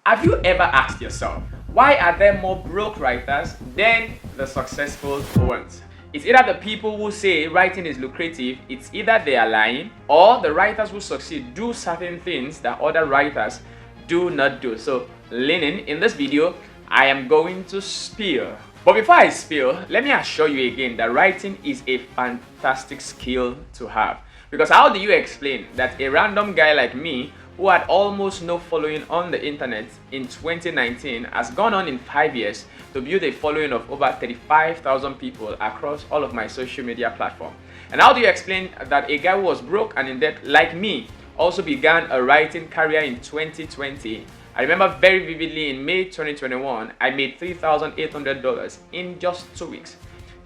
Have you ever asked yourself, why are there more broke writers than the successful ones? It's either the people who say writing is lucrative, it's either they are lying, or the writers who succeed do certain things that other writers do not do. So, learning in this video, I am going to spill. But before I spill, let me assure you again that writing is a fantastic skill to have. Because how do you explain that a random guy like me who had almost no following on the internet in 2019 has gone on in 5 years to build a following of over 35,000 people across all of my social media platforms? And how do you explain that a guy who was broke and in debt like me also began a writing career in 2020? I remember very vividly in May 2021, I made $3,800 in just 2 weeks.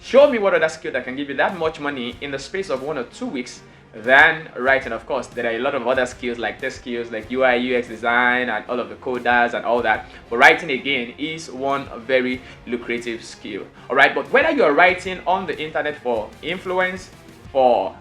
Show me what other skill that can give you that much money in the space of 1 or 2 weeks than writing. Of course, there are a lot of other skills like test skills like UI, UX design and all of the coders and all that. But writing again is one very lucrative skill. Alright, but whether you're writing on the internet for influence, for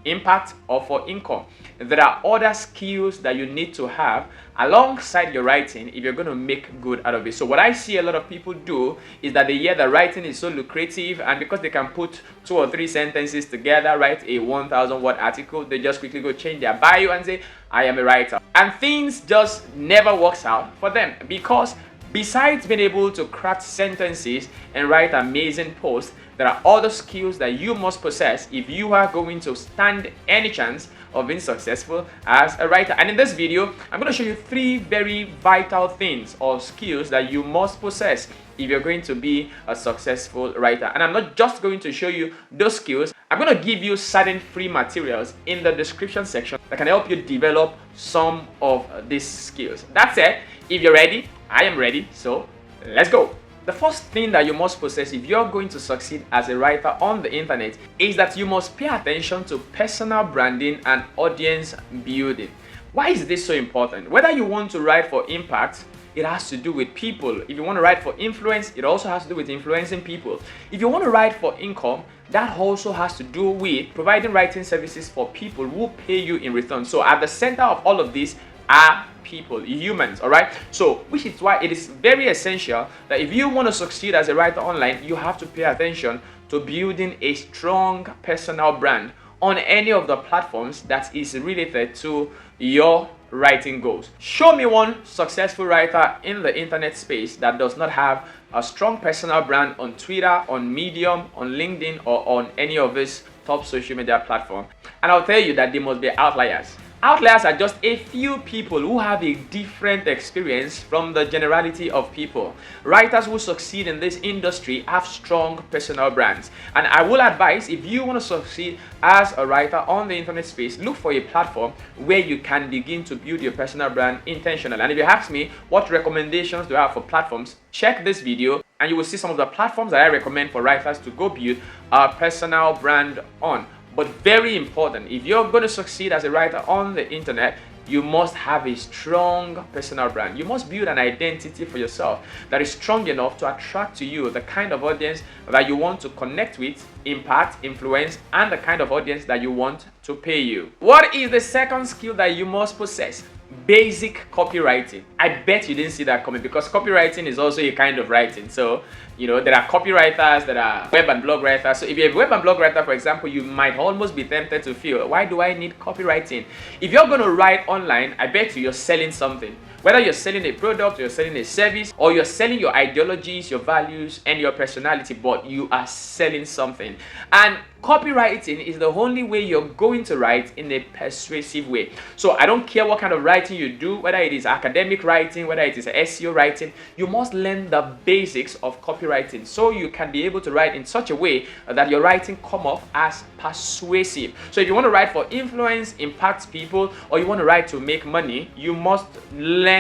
impact or for income, there are other skills that you need to have alongside your writing if you're going to make good out of it. So what I see a lot of people do is that they hear that writing is so lucrative, and because they can put 2 or 3 sentences together, write a 1,000-word article, they just quickly go change their bio and say, I am a writer. And things just never works out for them, because besides being able to craft sentences and write amazing posts, there are other skills that you must possess if you are going to stand any chance of being successful as a writer. And in this video, I'm going to show you 3 very vital things or skills that you must possess if you're going to be a successful writer. And I'm not just going to show you those skills, I'm going to give you certain free materials in the description section that can help you develop some of these skills. That's it. If you're ready, I am ready, so let's go. The first thing that you must possess if you're going to succeed as a writer on the internet is that you must pay attention to personal branding and audience building. Why is this so important? Whether you want to write for impact, it has to do with people. If you want to write for influence, it also has to do with influencing people. If you want to write for income, that also has to do with providing writing services for people who pay you in return. So at the center of all of this are people, humans, all right? So which is why it is very essential that if you want to succeed as a writer online, you have to pay attention to building a strong personal brand on any of the platforms that is related to your writing goals. Show me one successful writer in the internet space that does not have a strong personal brand on Twitter, on Medium, on LinkedIn, or on any of these top social media platforms. And I'll tell you that they must be outliers. Outliers are just a few people who have a different experience from the generality of people. Writers who succeed in this industry have strong personal brands. And I will advise, if you want to succeed as a writer on the internet space, look for a platform where you can begin to build your personal brand intentionally. And if you ask me what recommendations do I have for platforms, check this video and you will see some of the platforms that I recommend for writers to go build a personal brand on. But very important, if you're going to succeed as a writer on the internet, you must have a strong personal brand. You must build an identity for yourself that is strong enough to attract to you the kind of audience that you want to connect with, impact, influence, and the kind of audience that you want to pay you. What is the second skill that you must possess? Basic copywriting. I bet you didn't see that coming, because copywriting is also a kind of writing. So, you know, there are copywriters, there are web and blog writers. So if you're a web and blog writer, for example, you might almost be tempted to feel, why do I need copywriting? If you're going to write online, I bet you're selling something. Whether you're selling a product, you're selling a service, or you're selling your ideologies, your values, and your personality, but you are selling something. And copywriting is the only way you're going to write in a persuasive way. So I don't care what kind of writing you do, whether it is academic writing, whether it is SEO writing, you must learn the basics of copywriting so you can be able to write in such a way that your writing come off as persuasive. So if you want to write for influence, impact people, or you want to write to make money, you must learn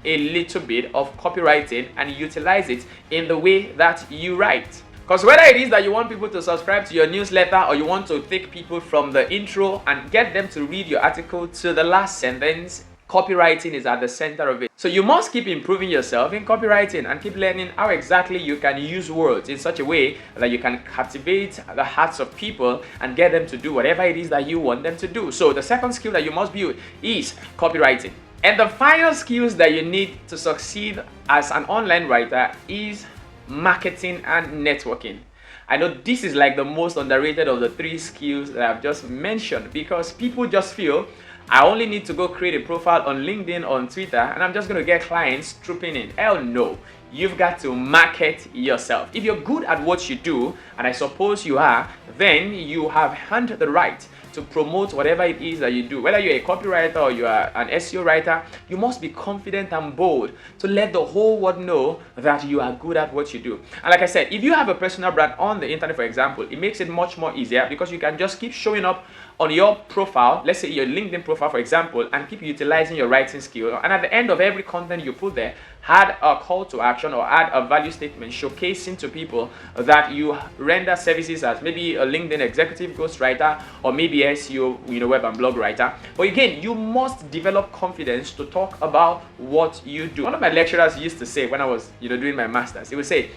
a little bit of copywriting and utilize it in the way that you write. Because whether it is that you want people to subscribe to your newsletter, or you want to take people from the intro and get them to read your article to the last sentence, copywriting is at the center of it. So you must keep improving yourself in copywriting and keep learning how exactly you can use words in such a way that you can captivate the hearts of people and get them to do whatever it is that you want them to do. So the second skill that you must build is copywriting. And the final skills that you need to succeed as an online writer is marketing and networking. I know this is like the most underrated of the three skills that I've just mentioned, because people just feel I only need to go create a profile on LinkedIn, on Twitter, and I'm just going to get clients trooping in. Hell no. You've got to market yourself. If you're good at what you do, and I suppose you are, then you have earned the right to promote whatever it is that you do. Whether you're a copywriter or you are an SEO writer, you must be confident and bold to let the whole world know that you are good at what you do. And like I said, if you have a personal brand on the internet, for example, it makes it much more easier, because you can just keep showing up on your profile, let's say your LinkedIn profile, for example, and keep utilizing your writing skill. And at the end of every content you put there, add a call to action or add a value statement showcasing to people that you render services as maybe a LinkedIn executive ghostwriter, or maybe SEO, web and blog writer. But again, you must develop confidence to talk about what you do. One of my lecturers used to say when I was doing my masters, he would say,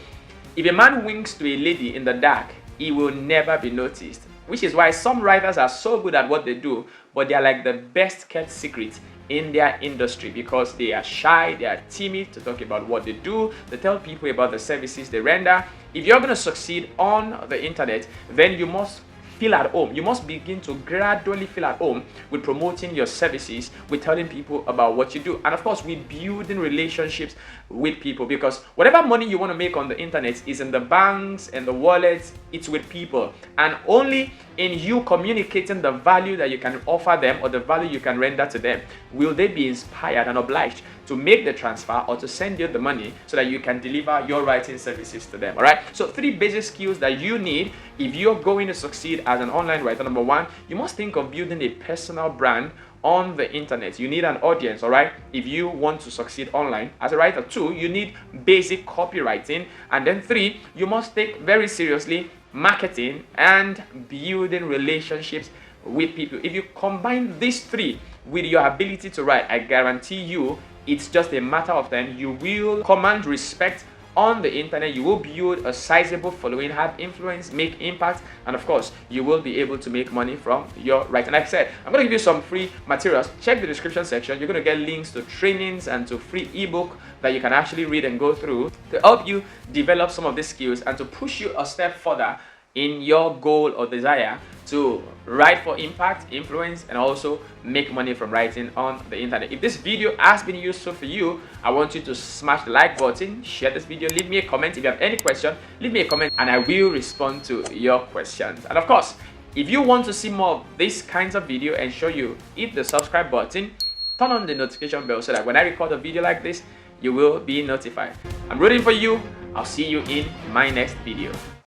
if a man winks to a lady in the dark, he will never be noticed. Which is why some writers are so good at what they do, but they are like the best kept secret in their industry, because they are shy, they are timid to talk about what they do, they tell people about the services they render. If you're going to succeed on the internet, then you must feel at home. You must begin to gradually feel at home with promoting your services, with telling people about what you do, and of course with building relationships with people, because whatever money you want to make on the internet is in the banks and the wallets. It's with people, and only in you communicating the value that you can offer them or the value you can render to them will they be inspired and obliged to make the transfer or to send you the money so that you can deliver your writing services to them. All right, so 3 basic skills that you need if you're going to succeed as an online writer. Number 1, you must think of building a personal brand on the internet. You need an audience, all right, if you want to succeed online as a writer. 2, you need basic copywriting. And then 3, you must take very seriously marketing and building relationships with people. If you combine these 3 with your ability to write, I guarantee you it's just a matter of time. You will command respect on the internet, you will build a sizable following, have influence, make impact, and of course you will be able to make money from your writing. Like I said, I'm going to give you some free materials. Check the description section. You're going to get links to trainings and to free ebook that you can actually read and go through to help you develop some of these skills and to push you a step further in your goal or desire to write for impact, influence, and also make money from writing on the internet. If this video has been useful for you, I want you to smash the like button, share this video, leave me a comment. If you have any question, leave me a comment and I will respond to your questions. And of course, if you want to see more of these kinds of video, ensure you hit the subscribe button, turn on the notification bell so that when I record a video like this, you will be notified. I'm rooting for you. I'll see you in my next video.